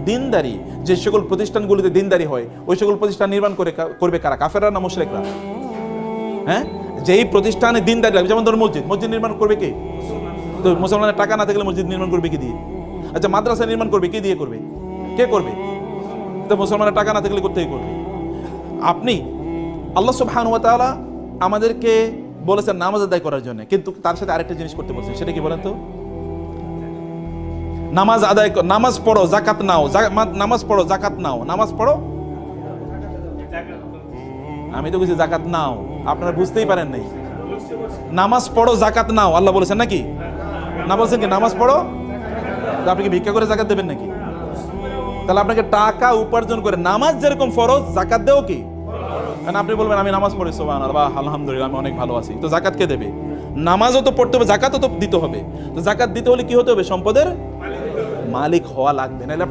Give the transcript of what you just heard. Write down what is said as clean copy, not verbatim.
দিনদারি, যে সকল প্রতিষ্ঠানগুলিতে দিনদারি হয় ওই সকল প্রতিষ্ঠান নির্মাণ করবে কারা? কাফেররা না মুশরিকরা? হ্যাঁ, যেই প্রতিষ্ঠানে দিনদারি লাগবে, যেমন ধরো মসজিদ নির্মাণ করবে কে? তো মুসলমানের টাকা না থাকলে মসজিদ নির্মাণ করবে কি দিয়ে? আচ্ছা, মাদ্রাসা নির্মাণ করবে কি দিয়ে করবে? কে করবে? তো মুসলমানের টাকা না থাকলে কোথায় করবে? আপনি আল্লাহ সুবহানাহু ওয়া তাআলা আমাদেরকে বলেছেন নামাজ আদায় করার জন্য, কিন্তু তার সাথে আরেকটা জিনিস করতে বলছেন, সেটা কি বলেন তো? নামাজ আদায়, নামাজ পড়ো যাকাত নাও, নামাজ পড়ো যাকাত নাও, নামাজ পড়ো। আমি তো বলছি যাকাত নাও, আপনারা বুঝতেই পারেন নাই। নামাজ পড়ো যাকাত নাও আল্লাহ বলেছেন নাকি? না বলছেন কি নামাজ পড়ো? আপনি কি ভিক্ষা করে যাকাত দেবেন নাকি? তাহলে আপনাকে টাকা উপার্জন করে নামাজ যেরকম ফরজ, যাকাত দেও কি? কারণ আপনি বলবেন আমি নামাজ পড়ি সুবহানাল্লাহ, আলহামদুলিল্লাহ, আমি অনেক ভালো আছি, তো যাকাত কে দেবে? নামাজও তো পড়তে হবে, যাকাতও তো দিতে হবে। তো যাকাত দিতে হলে কি হতে হবে? সম্পদের মালিক হওয়া লাগবে, নাহলে